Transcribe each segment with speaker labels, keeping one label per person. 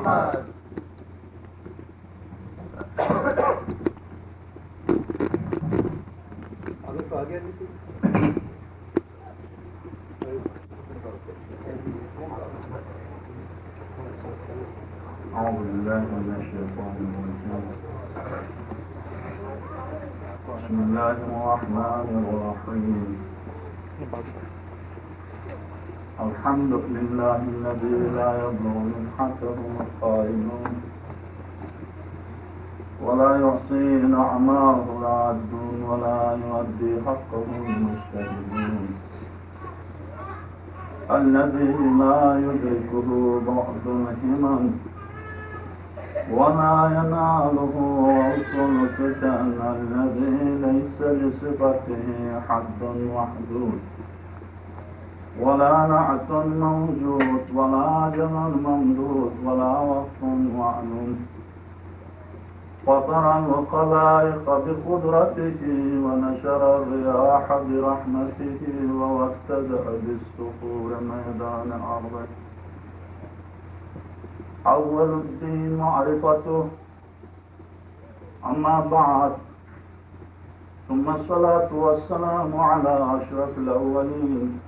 Speaker 1: أعوذ بالله من الشيطان الرجيم. بسم الله الرحمن الرحيم. الحمد لله الذي لا يضر من حسب القائلون ولا يحصي نعماه العدون ولا يؤدي حقه المجتهدون الذي لا يدركه بعد الهمم ولا يناله وصل الفتن الذي ليس لصفته حد محدود ولا نعت موجود ولا جمل ممدود ولا وقف معلوم فطر الخلائق بقدرته ونشر الرياح برحمته ووسد بالصخور ميدان أرضه أول الدين معرفته أما بعد ثم الصلاة والسلام على أشرف الأولين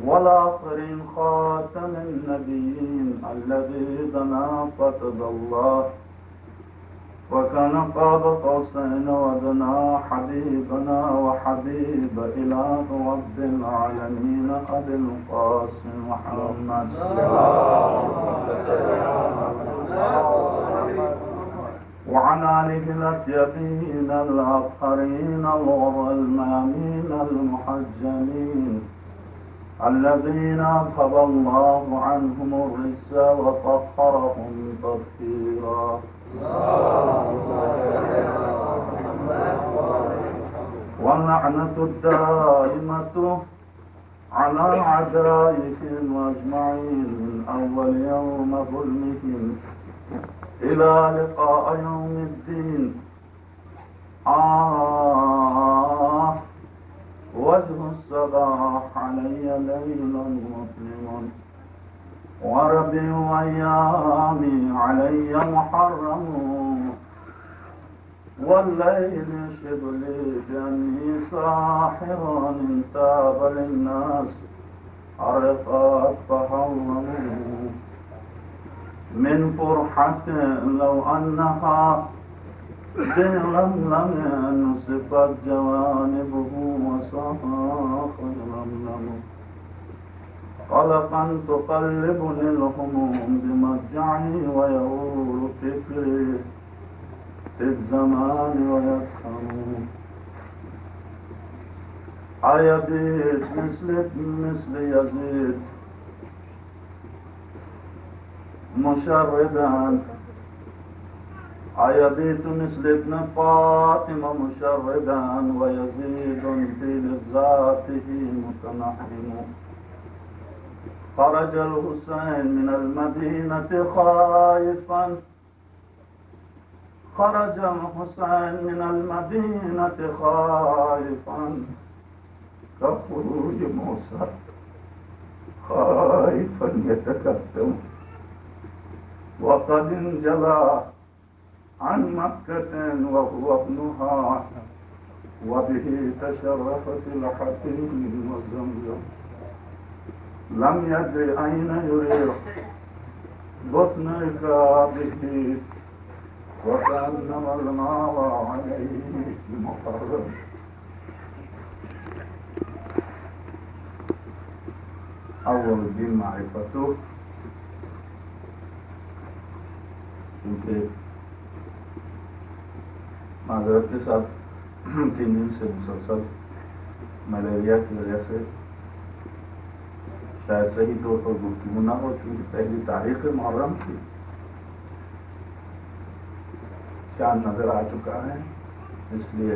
Speaker 1: والآخرين خاتم النبيين الذي دنا فتد الله وكان قاب قوسين ودنا حبيبنا وحبيب إله رب العالمين أبي القاسم محمد وعن آله الأطيبين الأطهرين الغر الميامين المحجلين الذين أذهب الله عنهم الرجس وطهرهم تطهيرا واللعنة الدائمة على أعدائهم أجمعين من أول يوم ظلمهم إلى لقاء يوم الدين. وجه الصباح علي ليل مظلم وربيع أيامي علي محرم والليل شبلي بأني ساحر انتاب للناس عرفت فحرموا من فرحة لو أنها بلملم نصفت جوانبه وصاخ لملم قلقا تقلبني الهموم بمرجعي ويغور فكري في الزمان ويفهم أيبيت مثل يزيد مشردا أيبيت مثل ابن فاطمة مشردا ويزيد في لذاته متنحم خرج الحسين من المدينة خائفا خرج الحسين من المدينة خائفا كخروج موسى خائفا يتكتم وقد انجلى عن مكة وهو ابنها وبه تشرفت الحكيم والزمزم لم يدر أين يريح بطنك به وكأنما الماء عليه مقرب. أول الدين معرفته کیونکہ معذرت کے ساتھ 3 دن سے مسلسل ملیریا کی وجہ سے شاید صحیح طور پر گفتگو نہ ہو چونکہ پہلی تاریخ محرم تھی چاند نظر آ چکا ہے اس لیے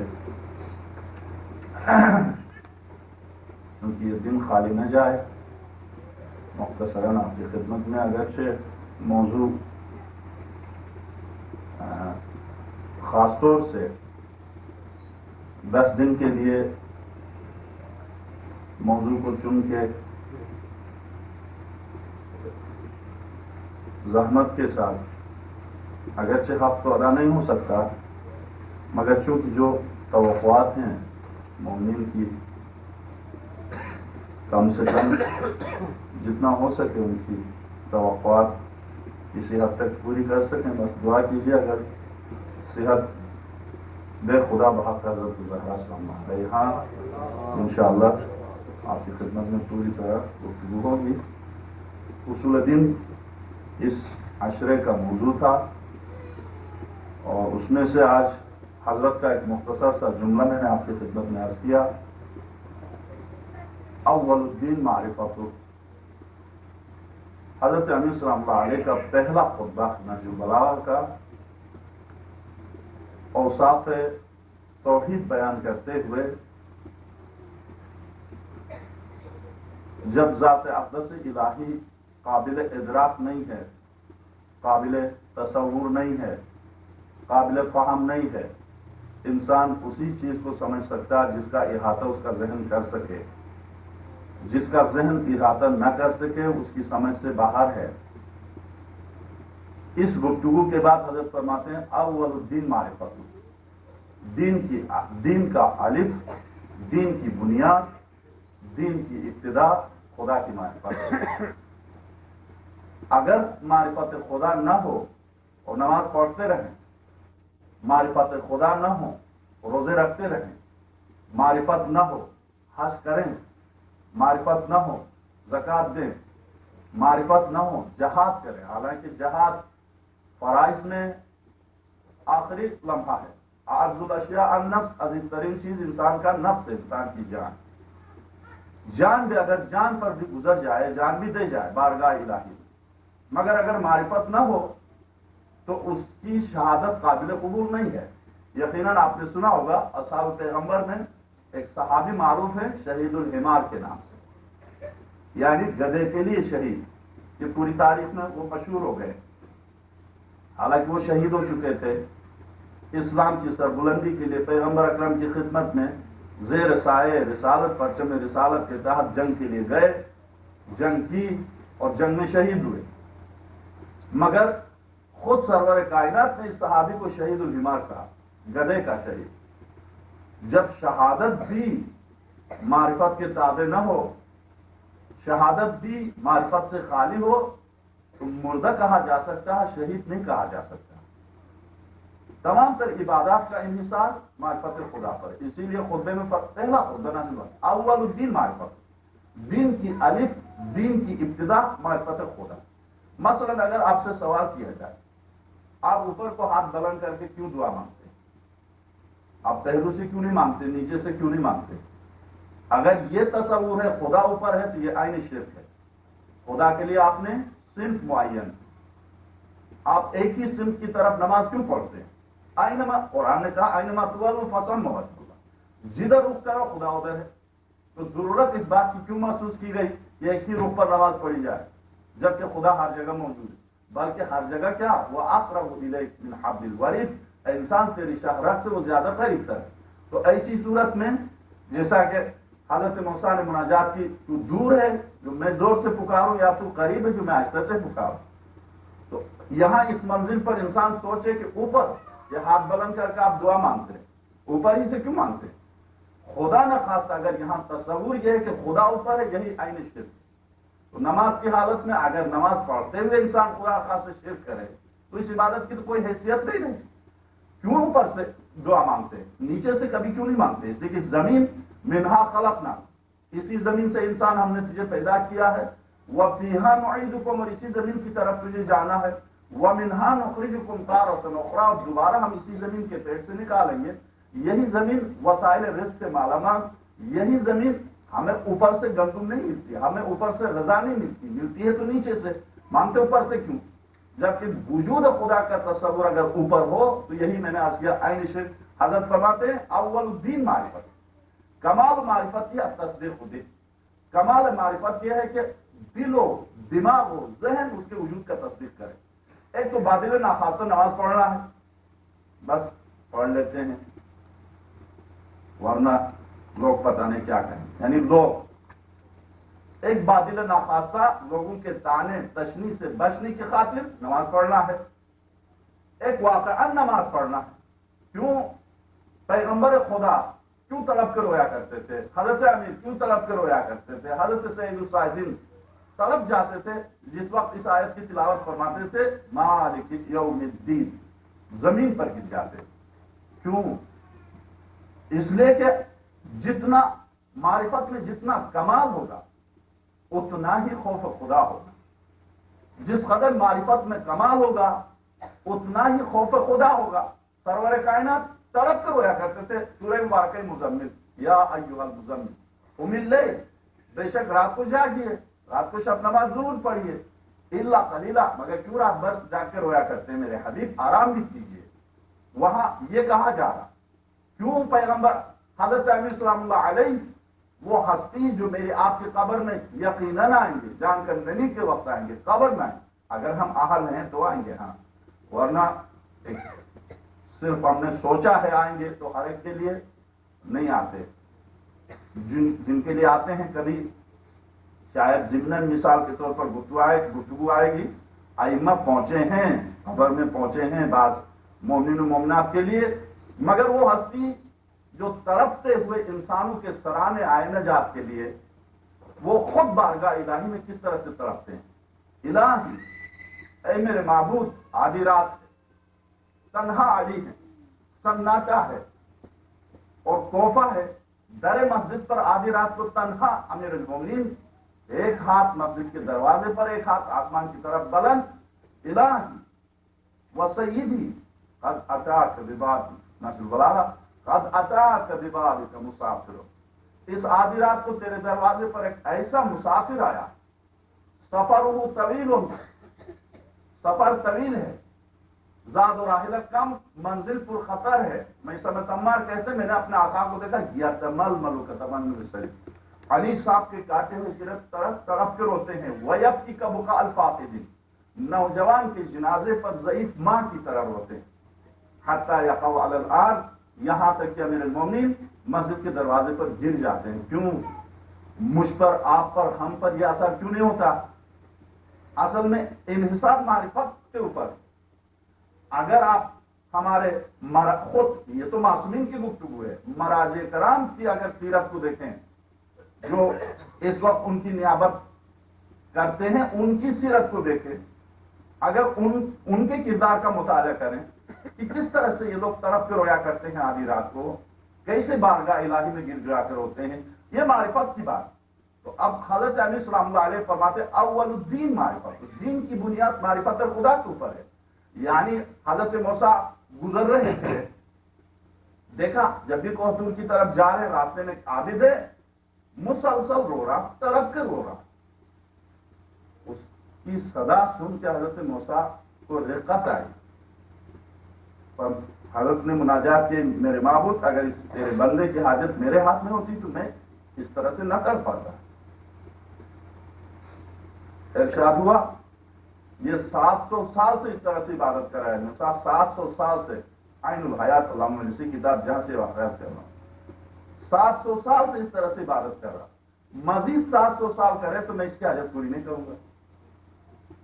Speaker 1: کیونکہ یہ دن خالی نہ جائے مختصراً آپ کی خدمت میں اگرچہ موضوع خاص طور سے 10 دن کے لیے موضوع کو چن کے زحمت کے ساتھ، اگرچہ حق تو ادا نہیں ہو سکتا، مگر چونکہ جو توقعات ہیں مومنین کی، کم سے کم جتنا ہو سکے ان کی توقعات کسی حد تک پوری کر سکیں. بس دعا کیجیے اگر صحت بے خدا بحق حضرت زہرا سلام علیہا انشاءاللہ آپ کی خدمت میں پوری طرح گفتگو ہوگی. اصول دین اس عشرے کا موضوع تھا اور اس میں سے آج حضرت کا ایک مختصر سا جملہ میں نے آپ کی خدمت میں عرض کیا. اول الدین معرفت. حضرت امین صلی اللہ علیہ کا پہلا خطبہ نہج البلاغہ کا اوصاف توحید بیان کرتے ہوئے جب ذات اقدس الہی قابل ادراک نہیں ہے، قابل تصور نہیں ہے، قابل فہم نہیں ہے، انسان اسی چیز کو سمجھ سکتا ہے جس کا احاطہ اس کا ذہن کر سکے. جس کا ذہن احاطہ نہ کر سکے اس کی سمجھ سے باہر ہے. اس گفتگو کے بعد حضرت فرماتے ہیں اول الدین معرفت. دین کا الف، دین کی بنیاد، دین کی ابتدا خدا کی معرفت. اگر معرفت خدا نہ ہو اور نماز پڑھتے رہیں، معرفت خدا نہ ہو روزے رکھتے رہیں، معرفت نہ ہو حج کریں، معرفت نہ ہو زکوٰۃ دیں، معرفت نہ ہو جہاد کریں. حالانکہ جہاد فرائض میں آخری لمحہ ہے. اعز الاشیاء النفس، عزیز ترین چیز انسان کا نفس ہے، انسان کی جان. جان بھی اگر جان پر بھی گزر جائے، جان بھی دے جائے بارگاہ الہی، مگر اگر معرفت نہ ہو تو اس کی شہادت قابل قبول نہیں ہے. یقیناً آپ نے سنا ہوگا اصحاب پیغمبر میں ایک صحابی معروف ہے شہید الحمار کے نام سے، یعنی گدھے کے لیے شہید. کہ پوری تاریخ میں وہ مشہور ہو گئے. حالانکہ وہ شہید ہو چکے تھے، اسلام کی سربلندی کے لیے پیغمبر اکرم کی خدمت میں زیر سائے رسالت، پرچم رسالت کے تحت جنگ کے لیے گئے، جنگ کی اور جنگ میں شہید ہوئے. مگر خود سرور کائنات نے اس صحابی کو شہید الحمار کہا، گدھے کا شہید. جب شہادت بھی معرفت کے تابع نہ ہو، شہادت بھی معرفت سے خالی ہو، تو مردہ کہا جا سکتا ہے، شہید نہیں کہا جا سکتا. تمام تر عبادات کا انحصار معرفت خدا پر. اسی لیے خطبے میں پہلا خطبہ اول الدین معرفت. دین کی الف، دین کی ابتدا معرفت خدا. مثلا اگر آپ سے سوال کیا جائے آپ اوپر کو ہاتھ بلند کر کے کیوں دعا مانگتے، آپ پہلو سے کیوں نہیں مانگتے، نیچے سے کیوں نہیں مانگتے؟ اگر یہ تصور ہے خدا اوپر ہے تو یہ عین شرک ہے. خدا کے لیے آپ نے صنف معین، آپ ایک ہی صنف کی طرف نماز کیوں پڑھتے ہیں؟ آئینما، قرآن نے کہا آئینما تولوا فثم وجہ اللہ، جدھر رخ کرو خدا ادھر ہے. تو ضرورت اس بات کی کیوں محسوس کی گئی کہ ایک ہی رخ پر نماز پڑھی جائے جبکہ خدا ہر جگہ موجود ہے؟ بلکہ ہر جگہ کیا، وہ اقرب الیک من حبل الورید، انسان تیری شاخ رگ سے وہ زیادہ قریب تر ہے. تو ایسی صورت میں جیسا کہ حضرت موسیٰ نے مناجات کی، تو دور ہے جو میں زور سے پکاروں یا تو قریب ہے جو میں آہستہ سے پکاروں. تو یہاں اس منزل پر انسان سوچے کہ اوپر یہ ہاتھ بلند کر کے آپ دعا مانگتے ہیں، اوپر ہی سے کیوں مانگتے ہیں؟ خدا نہ خواستہ اگر یہاں تصور یہ ہے کہ خدا اوپر ہے، یہی عین شرک. تو نماز کی حالت میں اگر نماز پڑھتے ہوئے انسان خدا خاص سے شرک کرے تو اس عبادت کی تو کوئی حیثیت نہیں. کیوں اوپر سے دعا مانگتے ہیں، نیچے سے کبھی کیوں نہیں مانگتے؟ اس لیے کہ زمین منہا خلقنا، اسی زمین سے انسان ہم نے تجھے پیدا کیا ہے، وَفِيهَا نُعِيدُكُمْ، اور اسی زمین کی طرف تجھے جانا ہے، وَمِنْهَا نُخْرِجُكُمْ تَارَةً أُخْرَىٰ، اور دوبارہ ہم اسی زمین کے پیٹ سے نکالیں گے. یہی زمین وسائل رزق سے مالا مال، یہی زمین ہمیں اوپر سے گندم نہیں ملتی، ہمیں اوپر سے غذا نہیں ملتی، ملتی ہے تو نیچے سے. مانگتے اوپر سے کیوں؟ جبکہ وجود خدا کا تصور اگر اوپر ہو تو یہی میں نے عرض کیا عین شرک. حضرت فرماتے ہیں اول الدین معرفت. کمال معرفت یہ تصدیق خود. کمال معرفت یہ ہے کہ دل و دماغ و ذہن اس کے وجود کا تصدیق کرے. ایک تو باطل ناخواستہ نماز پڑھنا ہے، بس پڑھ لیتے ہیں، ورنہ لوگ پتہ نہیں کیا کہیں. یعنی لوگ ایک باطل ناخواستہ لوگوں کے طعنے تشنی سے بچنے کی خاطر نماز پڑھنا ہے، ایک واقعا نماز پڑھنا ہے۔ کیوں پیغمبر خدا کیوں تڑپ کر رویا کرتے تھے، حضرت امیر کیوں تڑپ کر رویا کرتے تھے، حضرت سید الصائدین تڑپ جاتے تھے جس وقت اس آیت کی تلاوت فرماتے تھے مالک یوم الدین، زمین پر گر جاتے۔ کیوں؟ اس لیے کہ جتنا معرفت میں جتنا کمال ہوگا اتنا ہی خوف خدا ہوگا، جس قدر معرفت میں کمال ہوگا اتنا ہی خوف خدا ہوگا۔ سرور کائنات تڑپ کر رویا کرتے تھے سورہ مبارکہ مزمل، یا ایھا المزمل قم اللیل، بے شک رات کو جاگیے، رات کو شب نماز ضرور پڑھیے، الا قلیلا، مگر کیوں رات بھر جا کے رویا کرتے ہیں میرے حبیب، آرام بھی کیجیے۔ وہاں یہ کہا جا رہا کیوں پیغمبر حضرت امیر سلام اللہ علیہ وہ ہستی جو میری آپ کی قبر میں یقیناً آئیں گے، جان کر ننی کے وقت آئیں گے، قبر میں آئیں، اگر ہم اہل ہیں تو آئیں گے، ہاں، ورنہ صرف ہم نے سوچا ہے آئیں گے تو ہر ایک کے لیے نہیں آتے، جن کے لیے آتے ہیں کبھی شاید ضمن مثال کے طور پر گفتگو آئے گی، ائمہ پہنچے ہیں، قبر میں پہنچے ہیں بعض مومنین و مومنات کے لیے، مگر وہ ہستی جو تڑپتے ہوئے انسانوں کے سرانے آئے نجات کے لیے، وہ خود بارگاہ الہی میں کس طرح سے تڑپتے ہیں، الہی اے میرے معبود، آدھی رات ہے، تنہا علی ہے، سناٹا ہے اور کوفہ ہے، در مسجد پر آدھی رات کو تنہا امیر المومنین، ایک ہاتھ مسجد کے دروازے پر، ایک ہاتھ آسمان کی طرف بلند، الہی و سیدی قد اتاک ببابی نسل بلاغہ قد اتاک ببابی کا مسافر، اس آدھی رات کو تیرے دروازے پر ایک ایسا مسافر آیا، سفرہ طویل، سفر طویل ہے، زاد و راحلہ کم، منزل پر خطر ہے۔ میں سمت عمار کہتے ہیں میں نے اپنے آقا کو دیکھا یتململ کتململ السیل، علی صاحب کے کاٹے ہوئے گرفت طرف طرف کے روتے ہیں، ویبکی کا بکا الفاقدین، نوجوان کے جنازے پر ضعیف ماں کی طرح روتے ہیں، حتی یقع علی الارض، یہاں تک کہ امیر المومنین مسجد کے دروازے پر گر جاتے ہیں۔ کیوں؟ مجھ پر، آپ پر، ہم پر یہ اثر کیوں نہیں ہوتا؟ اصل میں انحصار معرفت کے اوپر، اگر آپ ہمارے خود، یہ تو معصومین کی گفتگو ہے، مراجع کرام کی اگر سیرت کو دیکھیں جو اس وقت ان کی نیابت کرتے ہیں، ان کی سیرت کو دیکھیں، اگر ان کے کردار کا مطالعہ کریں کہ کس طرح سے یہ لوگ تڑپ کے رویا کرتے ہیں آدھی رات کو، کیسے بارگاہ الہی میں گر گرا کر ہوتے ہیں، یہ معرفت کی بات۔ تو اب حضرت امیر سلام اللہ علیہ فرماتے اول الدین معرفت، دین کی بنیاد معرفت خدا کے اوپر ہے۔ یعنی حضرت موسیٰ گزر رہے تھے، دیکھا جب بھی کوہ کی طرف جا رہے راستے میں عابد ہے، مسلسل رو رہا، تڑپ کے رو رہا، اس کی صدا سن کے حضرت موسیٰ کو رقت آئی، پر حضرت نے مناجات کی میرے معبود اگر اس تیرے بندے کی حاجت میرے ہاتھ میں ہوتی تو میں اس طرح سے نہ کر پاتا۔ ارشاد ہوا یہ 700 سال سے اس طرح سے عبادت کر رہا ہے، موسیٰ 700 سال سے، عین الحیات علامہ نسی کتاب جہاں سے واقعات سے 700 سال سے اس طرح سے عبادت کر رہا، مزید 700 سال کرے تو میں اس کی حاجت پوری نہیں کروں گا۔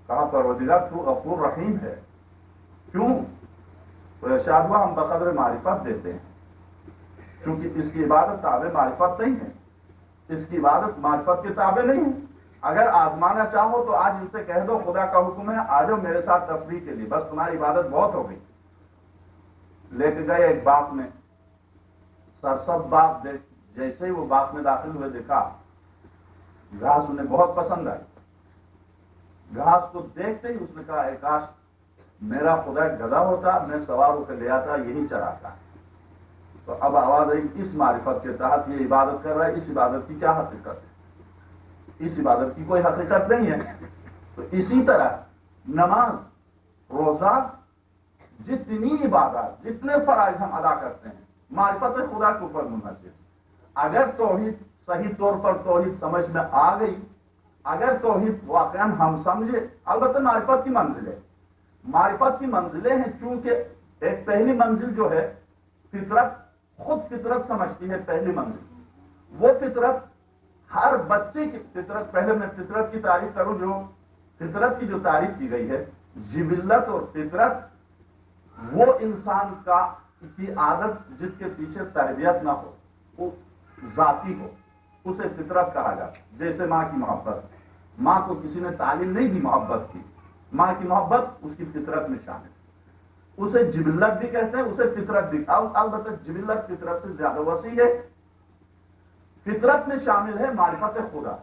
Speaker 1: کہا پروردگار تو غفور رحیم ہے، کیوں؟ تو ارشاد ہوا ہم بقدر معرفت دیتے ہیں، چونکہ اس کی عبادت تابع معرفت نہیں ہے، اس کی عبادت معرفت کے تابع نہیں ہے۔ اگر آزمانا چاہو تو آج ان سے کہہ دو خدا کا حکم ہے آ جاؤ میرے ساتھ تفریح کے لیے، بس تمہاری عبادت بہت ہو گئی۔ لے کے گئے ایک باغ میں، سرسب باغ، جیسے ہی وہ باغ میں داخل ہوئے دیکھا گھاس انہیں بہت پسند آئی، گھاس کو دیکھتے ہی اس نے کہا اے کاش میرا خدا گدھا ہوتا، میں سوار ہو کے لے آتا، یہی چراتا۔ تو اب آواز آئی اس معرفت کے تحت یہ عبادت کر رہا ہے، اس عبادت کی کیا حقیقت ہے؟ اس عبادت کی کوئی حقیقت نہیں ہے۔ تو اسی طرح نماز، روزہ، جتنی عبادات، جتنے فرائض ہم ادا کرتے ہیں معرفت خدا کے اوپر منحصر۔ اگر توحید صحیح طور پر توحید سمجھ میں آ گئی، اگر توحید واقعا ہم سمجھے، البتہ معرفت کی منزل ہے، معرفت کی منزلیں ہیں، چونکہ ایک پہلی منزل جو ہے فطرت، خود فطرت سمجھتی ہے، پہلی منزل وہ فطرت ہر بچے کی فطرت، پہلے میں فطرت کی تعریف کروں، جو فطرت کی جو تعریف کی گئی ہے، جبلت اور فطرت وہ انسان کی عادت جس کے پیچھے تربیت نہ ہو، وہ ذاتی ہو، اسے فطرت کہا جاتا ہے۔ جیسے ماں کی محبت، ماں کو کسی نے تعلیم نہیں دی محبت کی، ماں کی محبت اس کی فطرت میں شامل ہے، اسے جبلت بھی کہتے ہیں، اسے فطرت بھی۔ البتہ جبلت فطرت سے زیادہ وسیع ہے۔ فطرت میں شامل ہے معرفت خدا،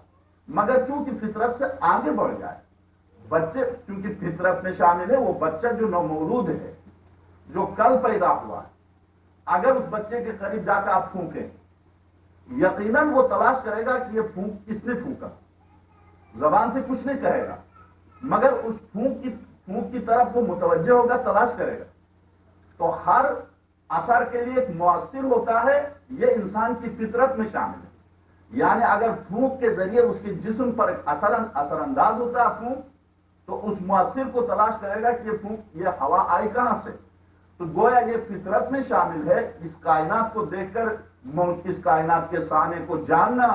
Speaker 1: مگر چونکہ فطرت سے آگے بڑھ جائے بچے، چونکہ فطرت میں شامل ہے وہ بچہ جو نومولود ہے، جو کل پیدا ہوا ہے، اگر اس بچے کے قریب جا کر آپ پھونکیں، یقیناً وہ تلاش کرے گا کہ یہ پھونک کس نے پھونکا، زبان سے کچھ نہیں کہے گا، مگر اس پھونک کی طرف وہ متوجہ ہوگا، تلاش کرے گا۔ تو ہر اثر کے لیے ایک مؤثر ہوتا ہے، یہ انسان کی فطرت میں شامل ہے۔ یعنی اگر پھونک کے ذریعے اس کے جسم پر اثر انداز ہوتا ہے پھونک، تو اس مؤثر کو تلاش کرے گا کہ یہ پھونک، یہ ہوا آئی کہاں سے۔ تو گویا یہ فطرت میں شامل ہے، اس کائنات کو دیکھ کر اس کائنات کے صانع کو جاننا،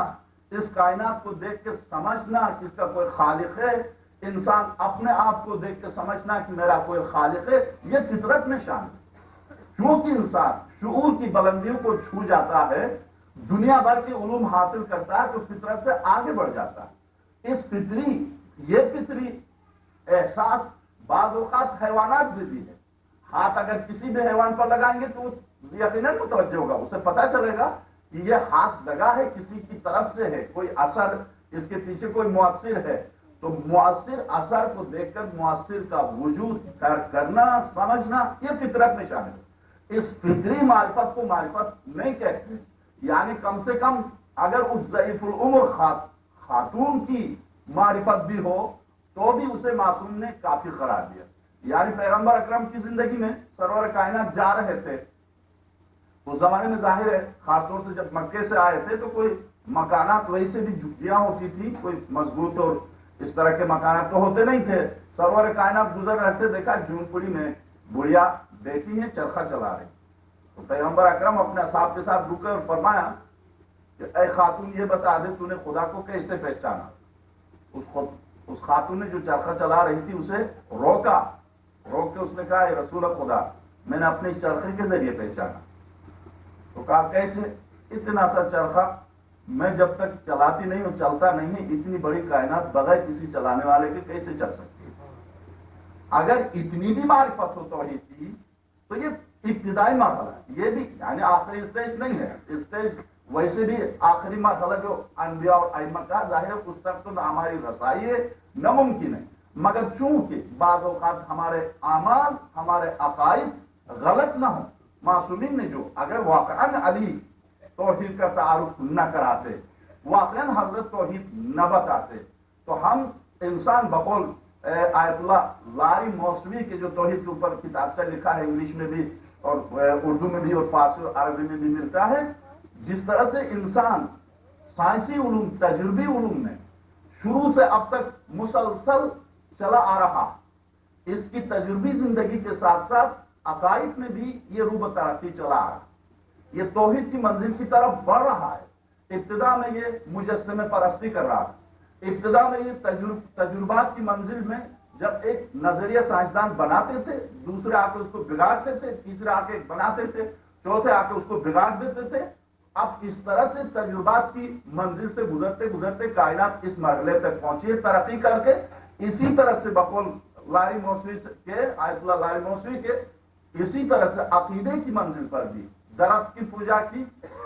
Speaker 1: اس کائنات کو دیکھ کے سمجھنا کہ اس کا کوئی خالق ہے، انسان اپنے آپ کو دیکھ کے سمجھنا کہ میرا کوئی خالق ہے، یہ فطرت میں شامل ہے۔ چونکہ انسان شعور کی بلندیوں کو چھو جاتا ہے، دنیا بھر کے علوم حاصل کرتا ہے، تو فطرت سے آگے بڑھ جاتا ہے۔ یہ فطری احساس بعض اوقات حیوانات بھی ہے۔ ہاتھ اگر کسی بھی حیوان پر لگائیں گے تو یقیناً متوجہ ہوگا، اسے پتا چلے گا کہ یہ ہاتھ لگا ہے، کسی کی طرف سے ہے، کوئی اثر اس کے پیچھے کوئی مؤثر ہے۔ تو مؤثر اثر کو دیکھ کر مؤثر کا وجود کرنا، سمجھنا، یہ فطرت میں شامل ہے۔ اس فطری معرفت کو معرفت نہیں کہتے، یعنی کم سے کم اگر اس ضعیف العمر خاتون کی معرفت بھی ہو تو بھی اسے معصوم نے کافی قرار دیا۔ یعنی پیغمبر اکرم کی زندگی میں سرور کائنات جا رہے تھے، اس زمانے میں ظاہر ہے خاص طور سے جب مکے سے آئے تھے تو کوئی مکانات ویسے بھی جھگیاں ہوتی تھی، کوئی مضبوط اور اس طرح کے مکانات تو ہوتے نہیں تھے۔ سرور کائنات گزر رہے تھے، دیکھا جون پوری میں بڑھیا بیٹھی ہے، چرخا چلا رہی۔ تو پیغمبر اکرم اپنے اصحاب کے ساتھ رکے اور فرمایا کہ اے خاتون یہ بتا دے تو نے خدا کو کیسے پہچانا۔ اس خاتون نے جو چرخا چلا رہی تھی اسے روک کے اس نے کہا اے رسول خدا، میں نے اپنے اس چرخے کے ذریعے پہچانا۔ تو کہا کیسے؟ اتنا سا چرخا میں جب تک چلاتی نہیں ہوں، چلتا نہیں ہے، اتنی بڑی کائنات بغیر کسی چلانے والے کے کیسے چل سکتی ہے؟ اگر اتنی بھی معرفت ہو توحید کی تو یہ ابتدائی مرحلہ ہے، یہ بھی یعنی آخری اسٹیج نہیں ہے۔ اسٹیج ویسے بھی آخری مرحلہ جو انبیاء اور ائمہ کا ظاہر ہے اس تک تو نہ ہماری رسائی ہے نہ ممکن ہے، مگر چونکہ بعض اوقات ہمارے اعمال، ہمارے عقائد غلط نہ ہوں، معصومین نے جو اگر واقعاً علی توحید کا تعارف نہ کراتے، واقعاً حضرت توحید نہ بتاتے، تو ہم انسان بقول آیت اللہ لاری موسوی کے جو توحید کے اوپر کتابچہ لکھا ہے، انگلش میں بھی اور اردو میں بھی اور فارسی اور عربی میں بھی ملتا ہے، جس طرح سے انسان سائنسی علوم، تجربی علوم میں شروع سے اب تک مسلسل چلا آ رہا، اس کی تجربی زندگی کے ساتھ ساتھ عقائد میں بھی یہ روب ترقی چلا آ رہا، یہ توحید کی منزل کی طرف بڑھ رہا ہے۔ ابتدا میں یہ مجسمہ پرستی کر رہا ہے، ابتدا میں یہ تجربات کی منزل میں جب ایک نظریہ سائنسدان بناتے تھے، دوسرے آ کے اس کو بگاڑتے تھے، تیسرے آ کے بناتے تھے، چوتھے آ کے اس کو بگاڑ دیتے تھے۔ اب اس طرح سے تجربات کی منزل سے گزرتے گزرتے کائنات اس مرحلے تک پہنچی ہے ترقی کر کے۔ اسی طرح سے بقول لاری موسوی کے، آیت اللہ لاری موسوی کے، اسی طرح سے عقیدے کی منزل پر بھی درخت کی پوجا کی،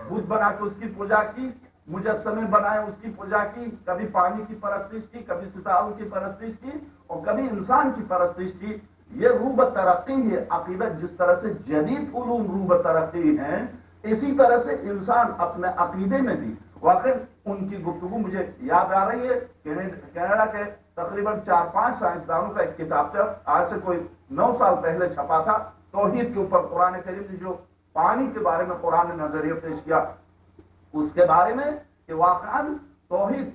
Speaker 1: بت بنا کے اس کی پوجا کی، مجسمے بنائے اس کی پوجا کی، کبھی پانی کی پرستش کی، کبھی ستاروں کی پرستش کی اور کبھی انسان کی پرستش کی۔ یہ روب ترقی ہے عقیدت، جس طرح سے جدید علوم روب ترقی ہیں، اسی طرح سے انسان اپنے عقیدے میں بھی۔ واقعی ان کی گفتگو مجھے یاد آ رہی ہے، کینیڈا کے تقریباً 4-5 سائنسدانوں کا ایک کتابچہ آج سے کوئی 9 سال پہلے چھپا تھا، توحید کے اوپر قرآن کریم نے جو پانی کے بارے میں قرآن نے نظریہ پیش کیا اس کے بارے میں کہ واقعاً توحید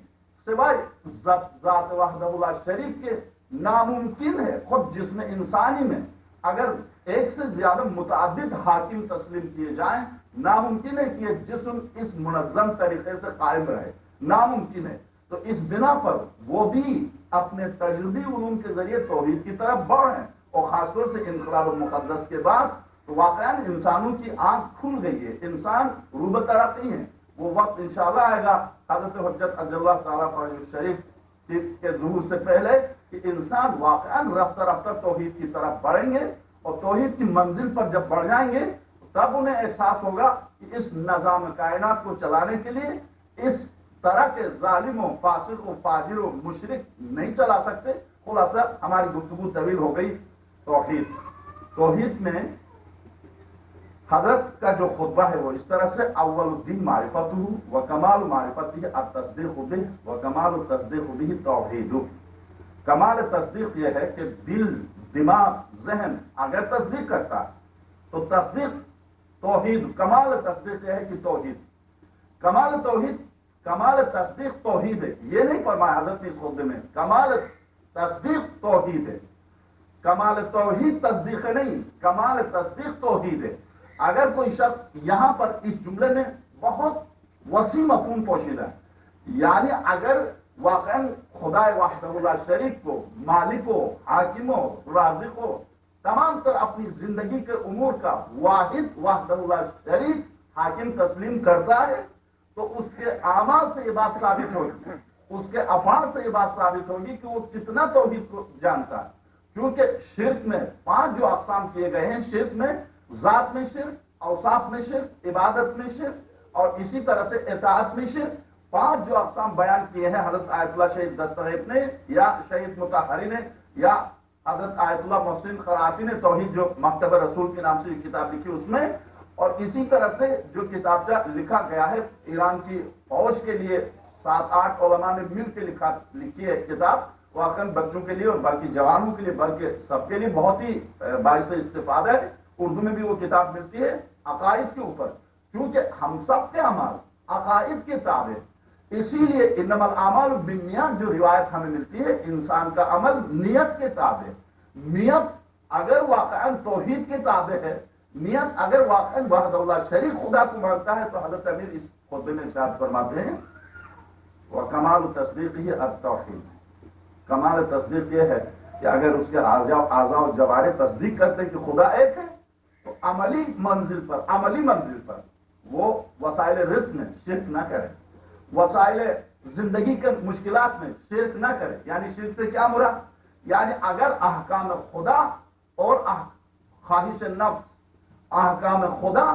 Speaker 1: سوائے ذات وحدہ لا شریک کے ناممکن ہے۔ خود جسم انسانی میں اگر ایک سے زیادہ متعدد حاکم تسلیم کیے جائیں، ناممکن ہے کہ یہ جسم اس منظم طریقے سے قائم رہے۔ ناممکن ہے. تو اس بنا پر وہ بھی اپنے تجربی علوم کے ذریعے توحید کی طرف بڑھ رہے ہیں، اور خاص طور سے انقلاب المقدس کے بعد تو واقعا انسانوں کی آنکھ کھل گئی ہے، انسان روبہ ترقی ہے. وہ وقت انشاءاللہ آئے گا حضرت حجت اجل اللہ تعالیٰ فرج شریف کے ظہور سے پہلے کہ انسان واقعا رفتہ رفتہ توحید کی طرف بڑھیں گے، اور توحید کی منزل پر جب بڑھ جائیں گے تب انہیں احساس ہوگا کہ اس نظام کائنات کو چلانے کے لیے اس طرح کے ظالم و فاسق و فاجر و مشرک نہیں چلا سکتے. خلاصہ ہماری گفتگو طویل ہو گئی. توحید میں حضرت کا جو خطبہ ہے وہ اس طرح سے: اول الدین معرفت و کمال معرفت التصدیق بہ و کمال التصدیق بہ توحید. کمال تصدیق یہ ہے کہ دل، دماغ، ذہن اگر تصدیق کرتا تو تصدیق توحید. کمال تصدیق یہ ہے کہ توحید، کمال توحید، کمال تصدیق توحید ہے. یہ نہیں فرمایا حضرت نے اس خطبے میں کمال تصدیق توحید ہے. کمال توحید تصدیق نہیں، کمال تصدیق توحید ہے. اگر کوئی شخص یہاں پر اس جملے میں بہت وسیع مفہوم پوشیدہ ہے، یعنی اگر واقعا خدا وحدہ لا شریک کو، مالک و حاکم و رازق و تمام تر اپنی زندگی کے امور کا واحد وحدہ لا شریک حاکم تسلیم کرتا ہے تو اس کے اعمال سے یہ بات ثابت ہوگی، اس کے افعال سے یہ بات ثابت ہوگی کہ وہ کتنا توحید کو جانتا ہے. کیونکہ شرک میں 5 جو اقسام کیے گئے ہیں، شرک میں ذات میں شرک، اوصاف میں شرک، عبادت میں شرک، اور اسی طرح سے اطاعت میں شرک. 5 جو اقسام بیان کیے ہیں حضرت آیت اللہ شہید دستغیث نے یا شہید مطہری نے یا حضرت آیت اللہ محسن خرافی نے توحید جو مکتب رسول کے نام سے یہ کتاب لکھی اس میں، اور اسی طرح سے جو کتابچہ لکھا گیا ہے ایران کی فوج کے لیے 7-8 علماء نے مل کے لکھی ہے کتاب، واقعا بچوں کے لیے اور باقی جوانوں کے لیے بلکہ سب کے لیے بہت ہی باعث استفادہ ہے. اردو میں بھی وہ کتاب ملتی ہے عقائد کے اوپر، کیونکہ ہم سب کے اعمال عقائد کے تابع. اسی لیے انما الاعمال بالنیات جو روایت ہمیں ملتی ہے، انسان کا عمل نیت کے تابع. نیت اگر واقعا توحید کے تابع ہے، نیت اگر واقعا وحدہ اللہ شریک خدا کو مانتا ہے، تو حضرت امیر اس خطبے میں ارشاد فرماتے ہیں وکمال تصدیق ہی التوحید. کمال تصدیق یہ ہے کہ اگر اس کے اعضاء و جوارح تصدیق کرتے کہ خدا ایک ہے تو عملی منزل پر وہ وسائل رزق میں شرک نہ کرے، وسائل زندگی کے مشکلات میں شرک نہ کرے. یعنی شرک سے کیا مراد؟ یعنی اگر احکام خدا اور خواہش نفس، احکام خدا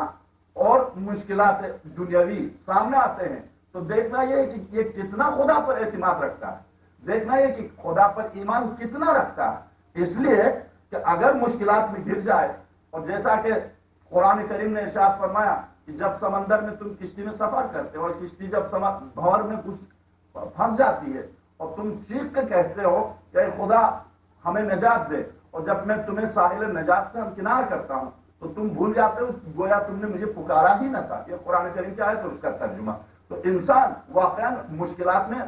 Speaker 1: اور مشکلات دنیاوی سامنے آتے ہیں تو دیکھنا یہ کہ یہ کتنا خدا پر اعتماد رکھتا ہے، دیکھنا یہ کہ خدا پر ایمان کتنا رکھتا ہے. اس لیے کہ اگر مشکلات میں گر جائے، اور جیسا کہ قرآن کریم نے ارشاد فرمایا کہ جب سمندر میں تم کشتی میں سفر کرتے ہو اور کشتی جب بھور میں کچھ پھنس جاتی ہے اور تم چیخ کے کہتے ہو کہ اے خدا ہمیں نجات دے، اور جب میں تمہیں ساحل نجات سے ہمکنار کرتا ہوں تو تم بھول جاتے ہو گویا تم نے مجھے پکارا ہی نہ تھا. یہ قرآن کریم کیا ہے تو اس کا ترجمہ. تو انسان واقعا مشکلات میں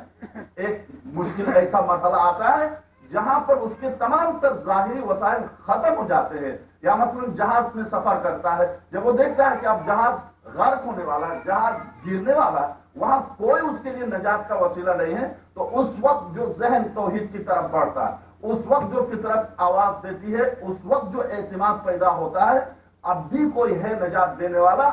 Speaker 1: ایک مشکل ایسا مرحلہ آتا ہے جہاں پر اس کے تمام تر ظاہری وسائل ختم ہو جاتے ہیں. یا مثلا جہاز میں سفر کرتا ہے، جب وہ دیکھتا ہے کہ اب جہاز غرق ہونے والا ہے، جہاز گرنے والا ہے، وہاں کوئی اس کے لیے نجات کا وسیلہ نہیں ہے، تو اس وقت جو ذہن توحید کی طرف بڑھتا ہے، اس وقت جو فطرت آواز دیتی ہے، اس وقت جو اعتماد پیدا ہوتا ہے اب بھی کوئی ہے نجات دینے والا،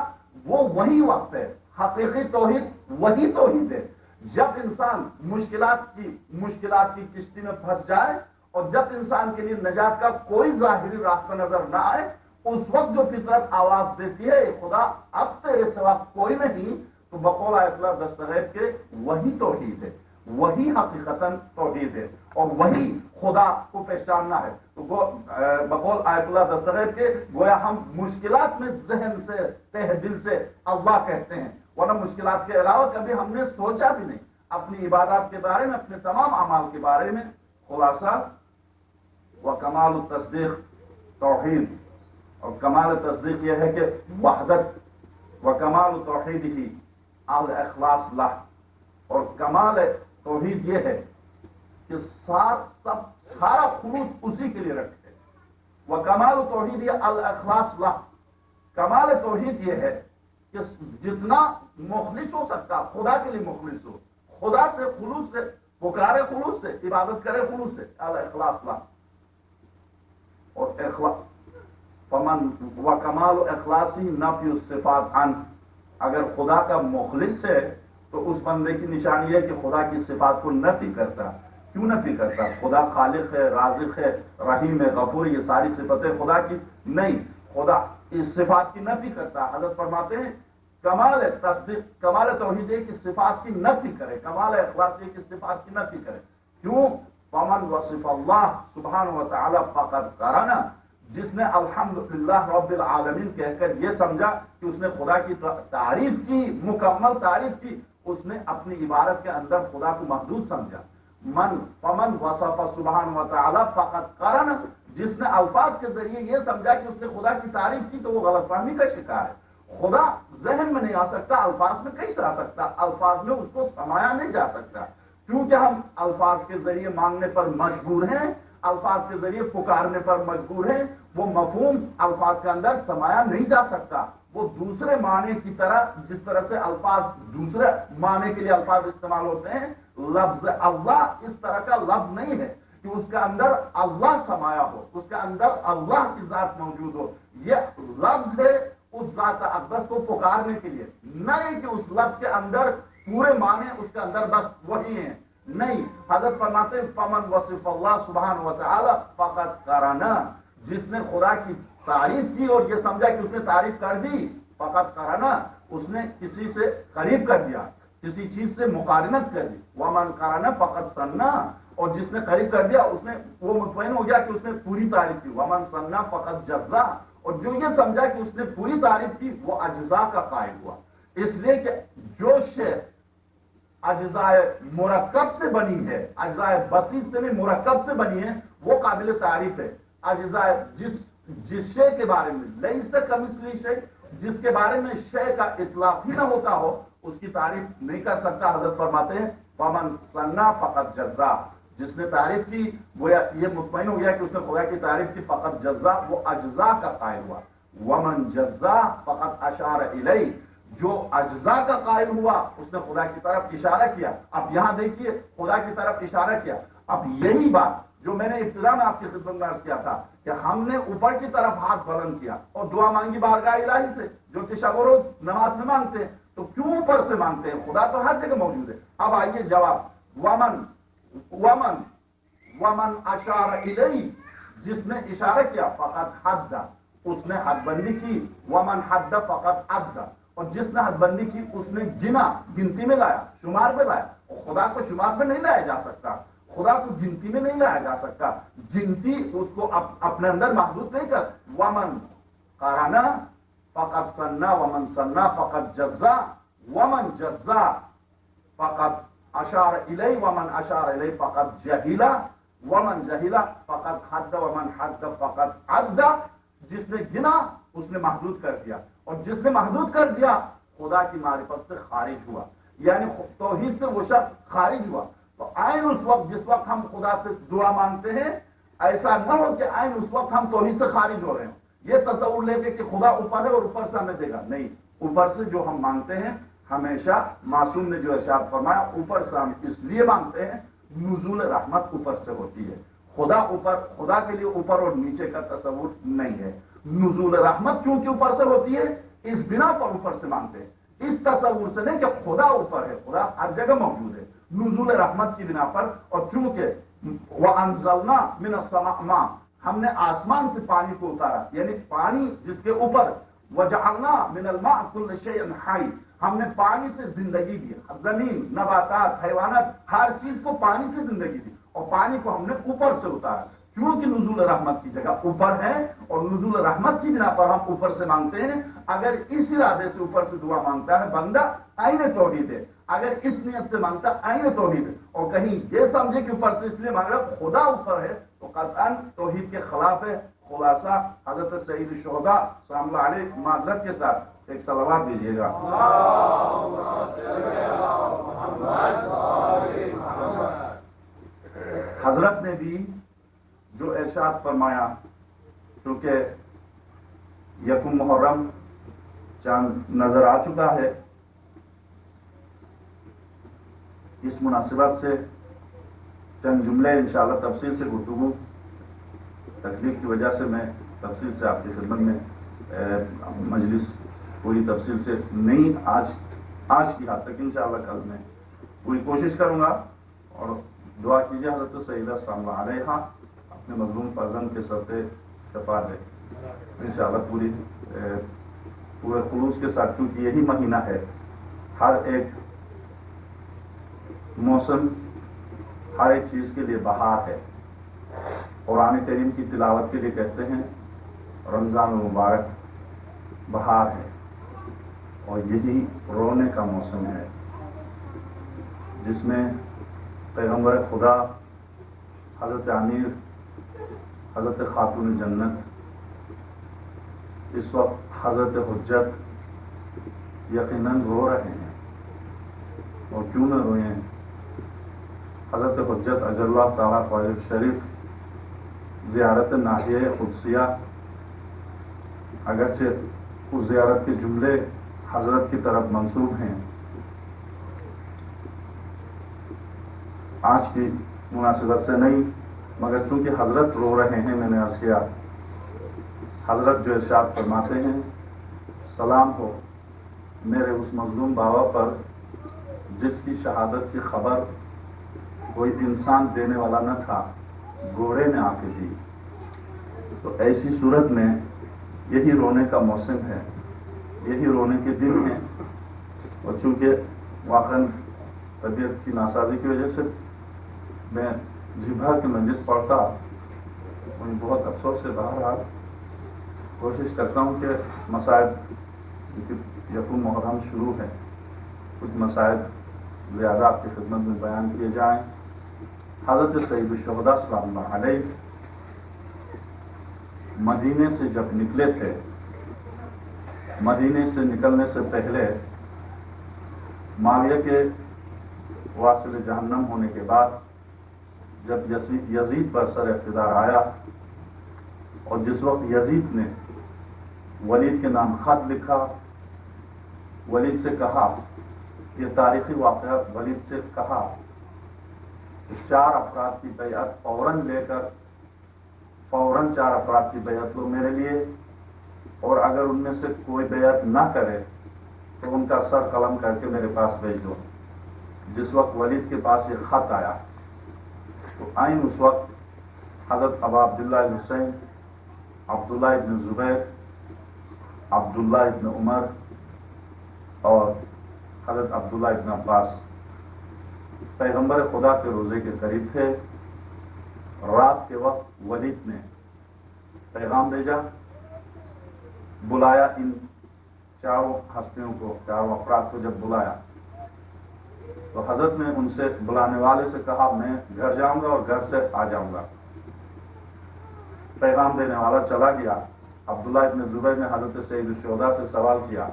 Speaker 1: وہ وہی وقت ہے. حقیقی توحید وہی توحید ہے. جب انسان مشکلات کی کشتی میں پھنس جائے اور جب انسان کے لیے نجات کا کوئی ظاہری راستہ نظر نہ آئے، اس وقت جو فطرت آواز دیتی ہے خدا اب تیرے سوا کوئی نہیں، تو بقول آیت اللہ دستغیث کے وہی توحید ہے، وہی حقیقتاً توحید ہے، اور وہی خدا کو پہچاننا ہے. تو بقول آیت اللہ دستغیث کے گویا ہم مشکلات میں ذہن سے تہ دل سے اللہ کہتے ہیں، ورنہ مشکلات کے علاوہ کبھی ہم نے سوچا بھی نہیں اپنی عبادات کے بارے میں، اپنے تمام اعمال کے بارے میں. خلاصہ وکمال التصدیق توحید، اور کمال تصدیق یہ ہے کہ وحدت، وکمال توحید ہی الاخلاص لہ، اور کمال توحید یہ ہے کہ سارا خلوص اسی کے لیے رکھتے. وکمال توحید یہ الاخلاص لہ، کمال توحید یہ ہے کہ جتنا مخلص ہو سکتا خدا کے لیے مخلص ہو، خدا سے خلوص سے پکارے، خلوص سے عبادت کرے، خلوص سے اخلاص لا اور اخلاص فمن و کمال و اخلاصی نفی الصفات عن، اگر خدا کا مخلص ہے تو اس بندے کی نشانی ہے کہ خدا کی صفات کو نفی کرتا. کیوں نفی کرتا؟ خدا خالق ہے، رازق ہے، رحیم ہے، غفور، یہ ساری صفتیں خدا کی نہیں، خدا اس صفات کی نفی کرتا. حضرت فرماتے ہیں کمال تصدیق، کمال توحید ہے کہ صفات کی نفی کرے، کمال اخلاص ہے کہ صفات کی نفی کرے. کیوں؟ فمن وصف اللہ سبحانہ و تعالی فقد قرنا، جس نے الحمدللہ رب العالمین کہہ کر یہ سمجھا کہ اس نے خدا کی تعریف کی، مکمل تعریف کی، اس نے اپنی عبارت کے اندر خدا کو محدود سمجھا. فمن وصف سبحانہ و تعالی فقد قرن، جس نے الفاظ کے ذریعے یہ سمجھا کہ اس نے خدا کی تعریف کی تو وہ غلط فہمی کا شکار ہے. خدا ذہن میں نہیں آ سکتا، الفاظ میں کیسے آ سکتا؟ الفاظ میں اس کو سمایا نہیں جا سکتا، کیونکہ ہم الفاظ کے ذریعے مانگنے پر مجبور ہیں، الفاظ کے ذریعے پکارنے پر مجبور ہیں. وہ مفہوم الفاظ کے اندر سمایا نہیں جا سکتا. وہ دوسرے معنی کی طرح، جس طرح سے الفاظ دوسرے معنی کے لیے الفاظ استعمال ہوتے ہیں، لفظ اللہ اس طرح کا لفظ نہیں ہے کہ اس کے اندر اللہ سمایا ہو، اس کے اندر اللہ کی ذات موجود ہو. یہ لفظ ہے اس ذات اقدس کو پکارنے کے لیے، نہیں کہ اس لفظ کے اندر پورے معنی اس کے اندر بس وہی ہیں. نہیں، حضرت فرماتے ہیں فمن وصف اللہ سبحانہ و تعالی فقد قرنا، جس نے خدا کی تعریف کی اور یہ سمجھا کہ اس نے تعریف کر دی، فقد قرنا، اس نے کسی سے قریب کر دیا، کسی چیز سے مقارنت کر دی. ومن قرنا فقد ثنا، اور جس نے قریب کر دیا اس نے وہ مطمئن ہو گیا کہ اس نے پوری تعریف کی. ومن ثنا فقد جزا، اور جو یہ سمجھا کہ اس نے پوری تعریف کی وہ اجزاء کا قائل ہوا. اس لیے کہ جو شے اجزاء مرکب سے بنی ہے، اجزاء بسیط سے نہیں مرکب سے بنی ہے، وہ قابل تعریف ہے. اجزاء جس شے کے بارے میں لیس کمثلہ شیء، جس کے بارے میں شے کا اطلاق ہی نہ ہوتا ہو، اس کی تعریف نہیں کر سکتا. حضرت فرماتے ہیں فمن ثنا فقد جزا، جس نے تعریف کی وہ یہ مطمئن ہو گیا کہ اس نے خدا کی تعریف کی، فقط جزا، وہ اجزاء کا قائل ہوا. ومن جزا فقط اشار الیہ، جو اجزاء کا قائل ہوا اس نے خدا کی طرف اشارہ کیا. اب یہاں دیکھیے خدا کی طرف اشارہ کیا. اب یہی بات جو میں نے ابتدا میں آپ کی خدمت میں عرض کیا تھا کہ ہم نے اوپر کی طرف ہاتھ بلند کیا اور دعا مانگی بارگاہ الہی سے، جو کہ شب و روز نماز میں مانگتے ہیں. تو کیوں اوپر سے مانگتے ہیں؟ خدا تو ہر جگہ موجود ہے. اب آئیے جواب، ومن اشار الیہ، جس نے اشارہ کیا، فقط حد، اس نے حد بندی کی. ومن حد فقط عد، اور جس نے حد بندی کی اس نے گنا، گنتی میں لایا، شمار میں لایا. اور خدا کو شمار میں نہیں لایا جا سکتا، خدا کو گنتی میں نہیں لایا جا سکتا. گنتی اس کو اپنے اندر محدود نہیں کر. ومن قرنا فقط ثنا، ومن ثنا فقط جزا، ومن جزا فقط اشار الیہ، ومن اشار الیہ فقط جہلا، ومن جہلا فقط حد، ومن حد فقط عد. جس نے گنا اس نے محدود کر دیا، اور جس نے محدود کر دیا خدا کی معرفت سے خارج ہوا، یعنی توحید سے وہ شخص خارج ہوا. تو عین اس وقت جس وقت ہم خدا سے دعا مانگتے ہیں، ایسا نہ ہو کہ عین اس وقت ہم توحید سے خارج ہو رہے ہیں، یہ تصور لے کے کہ خدا اوپر ہے اور اوپر سے ہمیں دے گا. نہیں، اوپر سے جو ہم مانگتے ہیں، ہمیشہ معصوم نے جو ارشاد فرمایا، اوپر سے ہم اس لیے مانگتے ہیں نزول رحمت اوپر سے ہوتی ہے. خدا اوپر، خدا کے لیے اوپر اور نیچے کا تصور نہیں ہے. نزول رحمت چونکہ اوپر سے ہوتی ہے اس بنا پر اوپر سے مانگتے ہیں، اس تصور سے نہیں کہ خدا اوپر ہے، خدا ہر جگہ موجود ہے. نزول رحمت کی بنا پر، اور چونکہ وَأَنزَلْنَا مِنَ السَّمَاءِ مَاءً، ہم نے آسمان سے پانی کو اتارا، یعنی پانی جس کے اوپر وَجَعَلْنَا مِنَ الْمَاءِ كُلَّ شَيْءٍ حَيٍّ، ہم نے پانی سے زندگی دی. زمین، نباتات، حیوانات، ہر چیز کو پانی سے زندگی دی، اور پانی کو ہم نے اوپر سے اتارا. کیونکہ نزول رحمت کی جگہ اوپر ہے اور نزول رحمت کی بنا پر ہم اوپر سے مانگتے ہیں. اگر اس ارادے سے اوپر سے دعا مانگتا ہے بندہ، عین توحید ہے. اگر اس نیت سے مانگتا عین توحید ہے. اور کہیں یہ سمجھے کہ اوپر سے اس لیے مانگ رہا خدا اوپر ہے تو قطعاً توحید کے خلاف ہے. خلاصہ حضرت سید الشہداء سلام اللہ علیہ معذرت کے ساتھ ایک صلوات دیجیے گا. حضرت نے بھی جو ارشاد فرمایا، کیونکہ یکم محرم چاند نظر آ چکا ہے، اس مناسبت سے چند جملے انشاءاللہ تفصیل سے گفتگو، تکلیف کی وجہ سے میں تفصیل سے آپ کی خدمت میں مجلس پوری تفصیل سے نہیں آج کی حد تک انشاءاللہ کل میں پوری کوشش کروں گا، اور دعا کیجیے حضرت سیدہ صلی اللہ علیہ اپنے مظلوم فرزند کے سر پہ شفا دے انشاءاللہ پورے خلوص کے ساتھ، کیونکہ یہی مہینہ ہے، ہر ایک موسم ہر ایک چیز کے لیے بہار ہے۔ قرآن کریم کی تلاوت کے لیے کہتے ہیں رمضان المبارک بہار ہے، اور یہی رونے کا موسم ہے جس میں پیغمبر خدا حضرت امیر حضرت خاتون جنت، اس وقت حضرت حجت یقیناً رو رہے ہیں، اور کیوں نہ روئیں۔ حضرت حجت اجل اللہ تعالیٰ فاضل شریف زیارت ناحیہ قدسیہ، اگرچہ اس زیارت کے جملے حضرت کی طرف منسوب ہیں، آج کی مناسبت سے نہیں، مگر چونکہ حضرت رو رہے ہیں، میں نے عرض کیا حضرت جو ارشاد فرماتے ہیں سلام ہو میرے اس مظلوم بابا پر جس کی شہادت کی خبر کوئی انسان دینے والا نہ تھا، گھوڑے نے آ کے دی۔ تو ایسی صورت میں یہی رونے کا موسم ہے، یہی رونے کے دن ہیں، اور چونکہ واقعاً طبیعت کی ناسازی کی وجہ سے میں جی بھر کے مجلس پڑھتا، ان بہت افسوس سے باہر کوشش کرتا ہوں کہ مسائل یکم محرم شروع ہے، کچھ مسائل زیادہ آپ کی خدمت میں بیان کیے جائیں۔ حضرت سید الشہداء صلی اللہ علیہ مدینے سے جب نکلے تھے، مدینے سے نکلنے سے پہلے معاویہ کے واصل جہنم ہونے کے بعد جب یزید پر سر اقتدار آیا، اور جس وقت یزید نے ولید کے نام خط لکھا، ولید سے کہا، یہ تاریخی واقعہ، ولید سے کہا کہ 4 افراد کی بیعت فوراً لے کر فوراً 4 افراد کی بیعت لو میرے لیے، اور اگر ان میں سے کوئی بیعت نہ کرے تو ان کا سر قلم کر کے میرے پاس بھیج دو۔ جس وقت ولید کے پاس یہ خط آیا تو آئین اس وقت حضرت ابا عبداللہ ابن حسین، عبداللہ ابن زبیر، عبداللہ ابن عمر اور حضرت عبداللہ ابن عباس پیغمبر خدا کے روزے کے قریب تھے۔ رات کے وقت ولید نے پیغام بھیجا، بلایا ان 4 ہستیوں کو، 4 افراد کو جب بلایا تو حضرت نے ان سے، بلانے والے سے کہا میں گھر جاؤں گا اور گھر سے آ جاؤں گا۔ پیغام دینے والا چلا گیا۔ عبداللہ ابن زبیر نے حضرت سید الشہداء سے سوال کیا،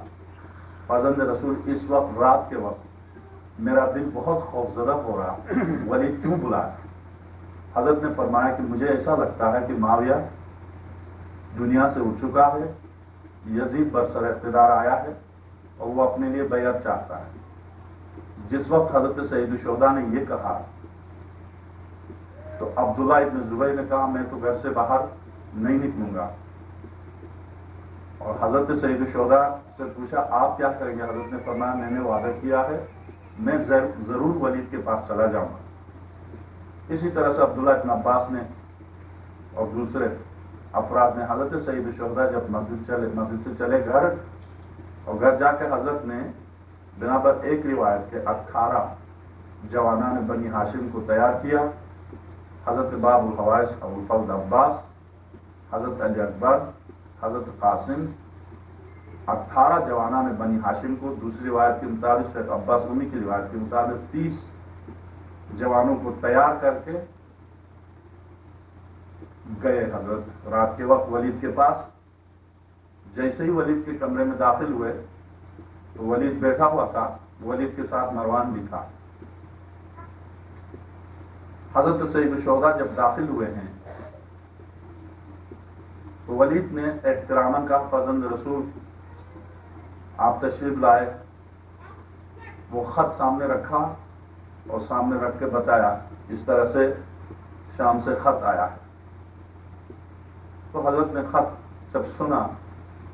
Speaker 1: فرزند رسول اس وقت رات کے وقت میرا دل بہت خوفزدہ ہو رہا، ولید کیوں بلایا؟ حضرت نے فرمایا کہ مجھے ایسا لگتا ہے کہ معاویہ دنیا سے اٹھ چکا ہے، یزید برسر اقتدار آیا ہے اور وہ اپنے لیے بیعت چاہتا ہے۔ جس وقت حضرت سید الشہداء نے یہ کہا تو عبداللہ ابن زبیر نے کہا میں تو گھر سے باہر نہیں نکلوں گا، اور حضرت سید الشہداء سے پوچھا آپ کیا کریں گے؟ حضرت نے فرمایا میں نے وعدہ کیا ہے میں ضرور ولید کے پاس چلا جاؤں گا۔ اسی طرح سے عبداللہ ابن عباس نے اور دوسرے افراد نے، حضرت سید الشہداء جب مسجد سے چلے گھر، اور گھر جا کے حضرت نے بنا پر ایک روایت کے 18 جوانان بنی ہاشم کو تیار کیا، حضرت باب الحوائش ابو الفضل عباس، حضرت علی اکبر، حضرت قاسم، 18 جوانان بنی ہاشم کو، دوسری روایت کے مطابق شیخ عباس امی کی روایت کے مطابق 30 جوانوں کو تیار کر کے گئے حضرت رات کے وقت ولید کے پاس۔ جیسے ہی ولید کے کمرے میں داخل ہوئے تو ولید بیٹھا ہوا تھا، ولید کے ساتھ مروان بھی تھا۔ حضرت سید الشہداء جب داخل ہوئے ہیں تو ولید نے احتراماً کہا فرزند رسول آپ تشریف لائے۔ وہ خط سامنے رکھا اور سامنے رکھ کے بتایا اس طرح سے شام سے خط آیا ہے. تو حضرت نے خط جب سنا،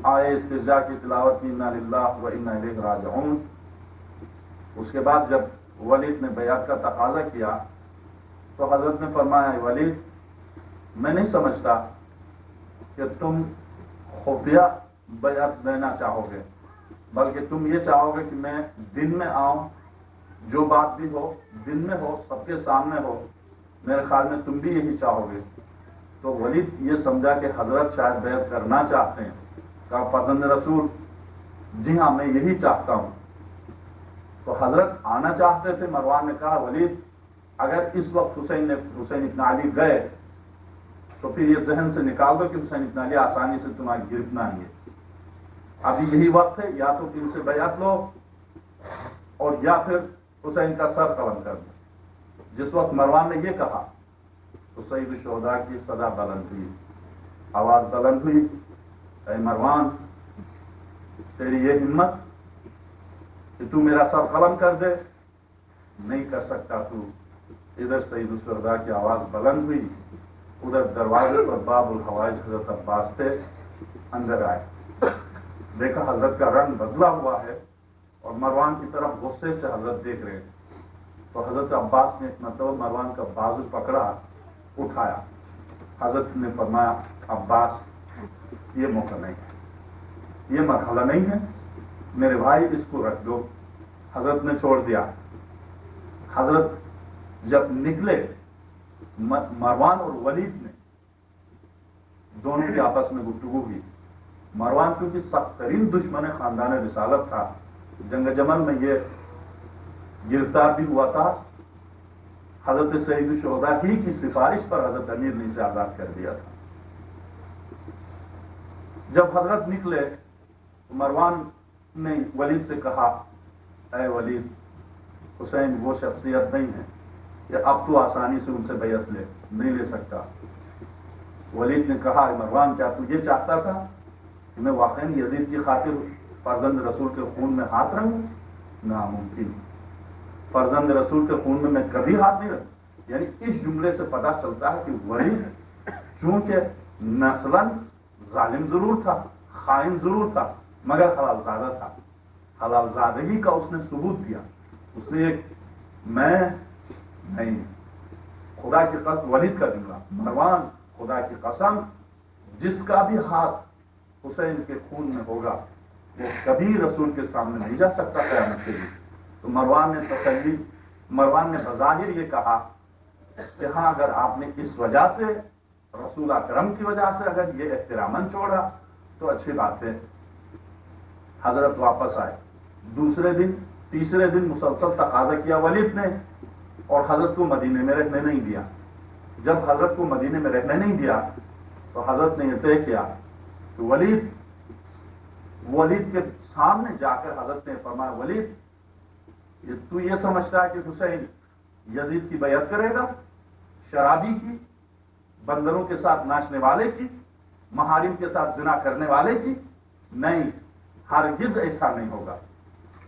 Speaker 1: آئے استرجاع کی تلاوت کی، انا للہ و انا الیہ راجعون. اس کے بعد جب ولید نے بیعت کا تقاضا کیا تو حضرت نے فرمایا، ولید میں نہیں سمجھتا کہ تم خفیہ بیعت دینا چاہو گے، بلکہ تم یہ چاہو گے کہ میں دن میں آؤں، جو بات بھی ہو دن میں ہو، سب کے سامنے ہو. میرے خیال میں تم بھی یہی چاہو گے. تو ولید یہ سمجھا کہ حضرت شاید بیعت کرنا چاہتے ہیں. کہا فرزند رسول جی ہاں میں یہی چاہتا ہوں. تو حضرت آنا چاہتے تھے. مروان نے کہا ولید اگر اس وقت حسین ابن علی گئے تو پھر یہ ذہن سے نکال دو کہ حسین ابن علی آسانی سے تمہاری گرفتنا نہیں ہے. ابھی یہی وقت ہے، یا تو ان سے بیعت لو اور یا پھر حسین کا سر قلم کر دو. جس وقت مروان نے یہ کہا تو سید الشہداء کی صدا بلند ہوئی، آواز بلند ہوئی، اے مروان تیری یہ ہمت کہ تو میرا سر قلم کر دے، نہیں کر سکتا تو. ادھر سید الشہداء کی آواز بلند ہوئی، ادھر دروازے پر باب الحوائج حضرت عباس تھے، اندر آئے. دیکھا حضرت کا رنگ بدلا ہوا ہے اور مروان کی طرف غصے سے حضرت دیکھ رہے ہیں. تو حضرت عباس نے ایک مرتبہ مروان کا بازو پکڑا، اٹھایا. حضرت نے فرمایا عباس یہ موقع نہیں ہے، یہ مرحلہ نہیں ہے، میرے بھائی اس کو رکھ دو. حضرت نے چھوڑ دیا. حضرت جب نکلے مروان اور ولید نے دونوں کی آپس میں گفتگو ہوئی. مروان کیونکہ سخت ترین دشمن خاندان رسالت تھا، جنگ جمل میں یہ گرفتار بھی ہوا تھا. حضرت سید الشہداء ہی کی سفارش پر حضرت امیر نے اسے آزاد کر دیا تھا. جب حضرت نکلے تو مروان نے ولید سے کہا اے ولید حسین وہ شخصیت نہیں ہے کہ اب تو آسانی سے ان سے بیعت نہیں لے سکتا. ولید نے کہا مروان کیا تو یہ چاہتا تھا کہ میں واقعی یزید کی خاطر فرزند رسول کے خون میں ہاتھ رکھوں؟ ناممکن. فرزند رسول کے خون میں کبھی ہاتھ نہیں رکھوں. یعنی اس جملے سے پتہ چلتا ہے کہ ولید چونکہ نسلاً ظالم ضرور تھا، خائن ضرور تھا، مگر حلال زادہ تھا. حلال زادگی کا اس نے ثبوت دیا. اس نے ایک میں نہیں، خدا کی قسم، ولید کا جملہ، مروان خدا کی قسم جس کا بھی ہاتھ حسین کے خون میں ہوگا وہ کبھی رسول کے سامنے نہیں جا سکتا قیامت کے لیے. تو مروان نے بظاہر یہ کہا کہ ہاں اگر آپ نے اس وجہ سے رسول اکرم کی وجہ سے اگر یہ احتراماً چھوڑا تو اچھی بات ہے. حضرت واپس آئے. دوسرے دن تیسرے دن مسلسل تقاضا کیا ولید نے اور حضرت کو مدینے میں رہنے نہیں دیا. جب حضرت کو مدینے میں رہنے نہیں دیا تو حضرت نے یہ طے کیا کہ ولید کے سامنے جا کر حضرت نے فرمایا ولید تو یہ سمجھتا ہے کہ حسین یزید کی بیعت کرے گا؟ شرابی کی، بندروں کے ساتھ ناچنے والے کی، محارم کے ساتھ زنا کرنے والے کی؟ نہیں، ہرگز ایسا نہیں ہوگا.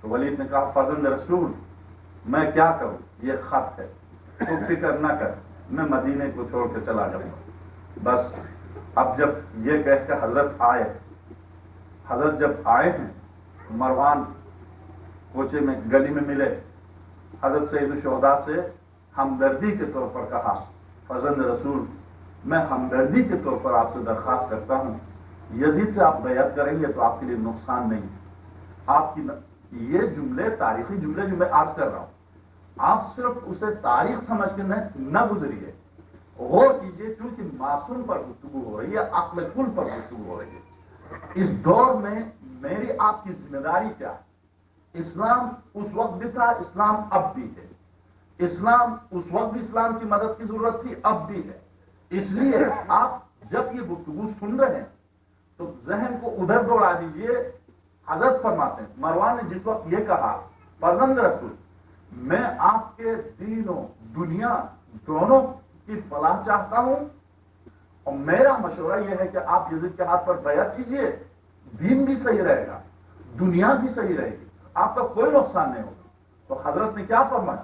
Speaker 1: تو ولید نے کہا فرزند رسول میں کیا کروں، یہ خط ہے، تو فکر نہ کر، میں مدینے کو چھوڑ کے چلا جاؤں گا. بس اب جب یہ کہہ کے حضرت آئے، حضرت جب آئے ہیں مروان کوچے میں گلی میں ملے. حضرت سید الشہداء سے ہمدردی کے طور پر کہا فرزند رسول میں ہمدردی کے طور پر آپ سے درخواست کرتا ہوں یزید سے آپ بیعت کریں گے تو آپ کے لیے نقصان نہیں. آپ کی یہ جملے تاریخی جملے جو میں عرض کر رہا ہوں آپ صرف اسے تاریخ سمجھ کے نہ گزریے، غور کیجیے، کیونکہ معصوم پر گفتگو ہو رہی ہے، عقل کل پر گفتگو ہو رہی ہے. اس دور میں میری آپ کی ذمہ داری کیا ہے؟ اسلام اس وقت بھی تھا، اسلام اب بھی ہے. اسلام اس وقت بھی اسلام کی مدد کی ضرورت تھی، اب بھی ہے. اس لیے آپ جب یہ گفتگو سن رہے ہیں تو ذہن کو ادھر دوڑا دیجیے. حضرت فرماتے ہیں مروان نے جس وقت یہ کہا فرزند رسول میں آپ کے دین و دنیا دونوں کی فلاح چاہتا ہوں اور میرا مشورہ یہ ہے کہ آپ یزید کے ہاتھ پر بیعت کیجیے، دین بھی صحیح رہے گا، دنیا بھی صحیح رہے گی، آپ کا کوئی نقصان نہیں ہوگا. تو حضرت نے کیا فرمایا؟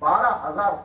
Speaker 1: 12,000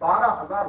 Speaker 1: 12,000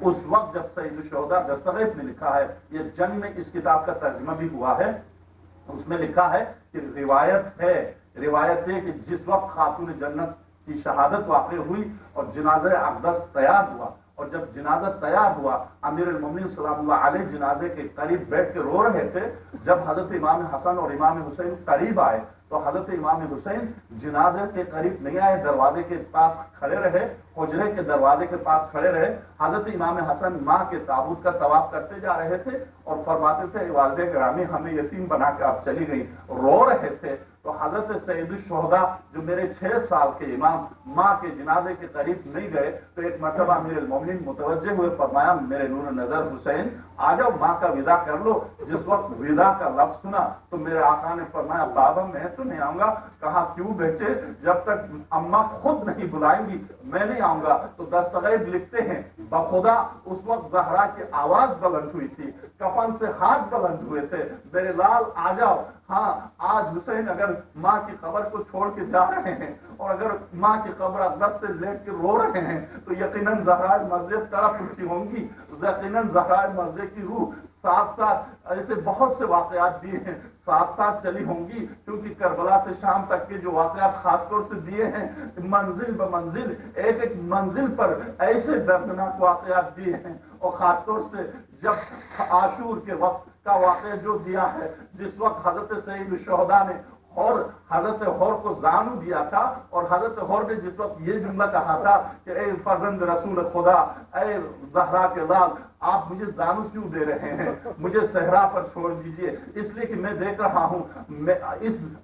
Speaker 1: اس وقت جب سید الشہداء دستغیث میں لکھا ہے، یہ جنگ میں اس کتاب کا ترجمہ بھی ہوا ہے، اس میں لکھا ہے کہ روایت ہے کہ جس وقت خاتون جنت کی شہادت واقع ہوئی اور جنازہ اقدس تیار ہوا، اور جب جنازہ تیار ہوا امیر المومنین سلام اللہ علیہ جنازے کے قریب بیٹھ کے رو رہے تھے، جب حضرت امام حسن اور امام حسین قریب آئے تو حضرت امام حسین جنازے کے قریب نہیں آئے، دروازے کے پاس کھڑے رہے، حجرے کے دروازے کے پاس کھڑے رہے۔ حضرت امام حسن ماں کے تابوت کا طواف کرتے جا رہے تھے اور فرماتے تھے والدہ گرامی ہمیں یتیم بنا کے آپ چلی گئی، رو رہے تھے۔ تو حضرت سید الشہداء جو میرے 6 سال کے امام ماں کے جنازے کے قریب نہیں گئے، تو ایک مرتبہ امیر المومنین متوجہ ہوئے، فرمایا میرے نور نظر حسین آ جاؤ ماں کا ودا کر لو۔ جس وقت ودا کا لفظ سنا تو میرے آقا نے فرمایا بابا میں تو نہیں آؤں گا۔ کہا کیوں بیٹے؟ جب تک اماں خود نہیں بلائیں گی میں نہیں آؤں گا۔ تو دستغیث لکھتے ہیں بخدا اس وقت زہرا کی آواز بلند ہوئی تھی، کفن سے ہاتھ بلند ہوئے تھے، میرے لال آ جاؤ۔ ہاں آج حسین اگر ماں کی قبر کو چھوڑ کے جا رہے ہیں اور اگر ماں کی قبر اقدس سے لیٹ کے رو رہے ہیں تو یقیناً زہرا مسجد طرف اٹھی ہوں گی، یقیناً زہرا مسجد کی روح ساتھ ساتھ ایسے بہت سے واقعات دیے ہیں ساتھ ساتھ چلی ہوں گی، کیونکہ کربلا سے شام تک کے جو واقعات خاص طور سے دیے ہیں منزل بمنزل ایک ایک منزل پر ایسے دردناک واقعات دیے ہیں، اور خاص طور سے جب عاشور کے وقت کا واقعہ جو دیا ہے، جس وقت حضرت سید الشہداء نے اور حضرت حور کو زانو دیا تھا، اور حضرت حور نے جس وقت یہ جملہ کہا تھا کہ اے فرزند رسول خدا، اے زہرا کے لال، آپ مجھے زانو کیوں دے رہے ہیں؟ مجھے صحرا پر چھوڑ دیجئے، اس لیے کہ میں دیکھ رہا ہوں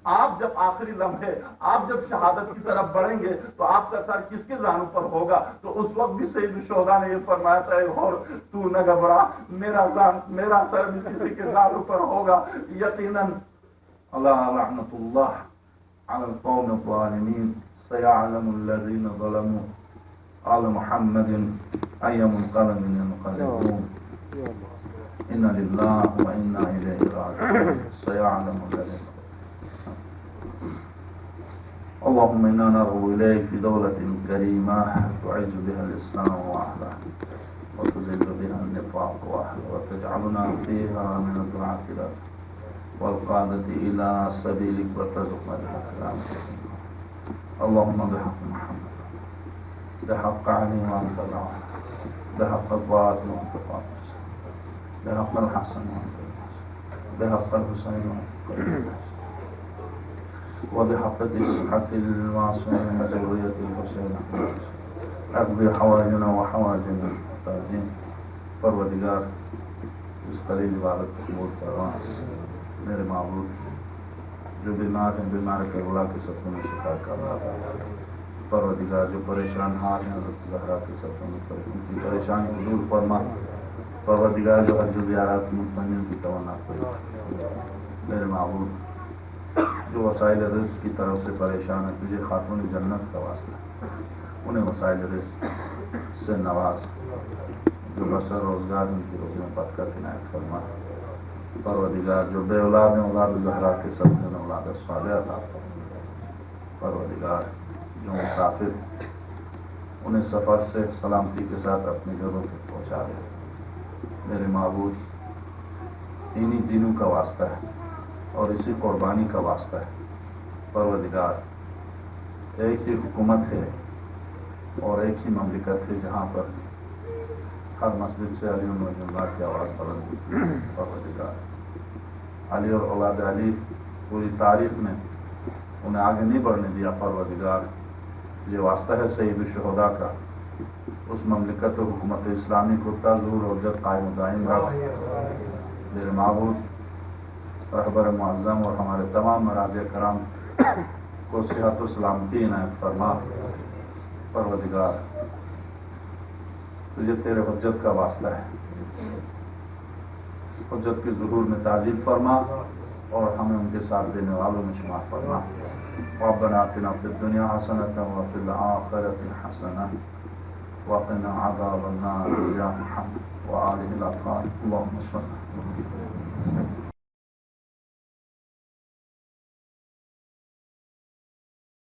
Speaker 1: آپ جب آخری لمحے آپ جب شہادت کی طرف بڑھیں گے تو آپ کا سر کس کے زانو پر ہوگا؟ تو اس وقت بھی سید الشہداء نے یہ فرمایا تھا اے حور تو نہ گھبرا، میرا سر بھی کسی کے زانو پر ہوگا۔ یقیناً اللہ رحمت اللہ علی القوم الظالمین، سيعلم الذين ظلموا آل محمد أي منقلب ينقلبون إن لله وإنا إليه راجعون سيعلم الذين اللهم إنا نرجو إليك في دولة كريمة تعز بها الإسلام وأهله وتذل بها النفاق وأهله وتجعلنا فيها من الدعاة والقادة إلى سبيلك وترزقنا بالإسلام اللهم بحق محمد بحق علي وأنت العالم بحق الفاطمة وأنت الفاطمة بحق الحسن وأنت الحسن بحق الحسين وأنت الحسين وبحق الصحة المعصومة ذرية الحسين اقضي حوائجنا وحوائج المحتاجين پروردگار اس قلیل عبادت قبول فرما۔ میرے معبود جو بیمار ہیں بیمار کربلا کے صدقے میں شفا کرنا، پروردگار جو پریشان حال ہیں حضرت زہرا کے صدقے میں ان کی پریشانی دور فرما، پروردگار جو حج و زیارات مطمئن کی توانہ فرما۔ میرے معبود جو وسائل رزق کی طرف سے پریشان ہے تجھے خاتون جنت کا واسطہ انہیں وسائل رزق سے نواز، جو بسر روزگار ان کی روزیوں پت کر عنایت فرما۔ پروردگار جو بے اولاد ہیں اولاد زہرا کے صدقے میں اولاد صالحہ عطا فرما۔ پروردگار جو مسافر انہیں سفر سے سلامتی کے ساتھ اپنے گھروں تک پہنچا دے۔ میرے معبود انہی دنوں کا واسطہ ہے اور اسی قربانی کا واسطہ ہے۔ پروردگار ایک ہی حکومت ہے اور ایک ہی مملکت ہے جہاں پر ہر مسجد سے علی اللہ کی آواز بلند ہوتی ہے۔ پروردگار علی اور اولاد علی پوری تاریخ میں انہیں آگے نہیں بڑھنے دیا۔ پروردگار یہ واسطہ ہے سید الشہداء کا، اس مملکت و حکومت اسلامی کو تزور اور جب قائم دائم رکھ۔ میرے معبود رہبر معظم اور ہمارے تمام مراجع کرام کو صحت و سلامتی عنایت فرما۔ پروردگار تجھے تیرے حجت کا واسطہ ہے، حجت کے ظہور میں تعجیل فرما اور ہمیں ان کے ساتھ دینے والوں میں شمار فرما۔ ربنا آتنا فی الدنیا حسنة وفی الآخرة حسنة وقنا عذاب النار بجاہ محمد وآلہ الأطهار اللهم صل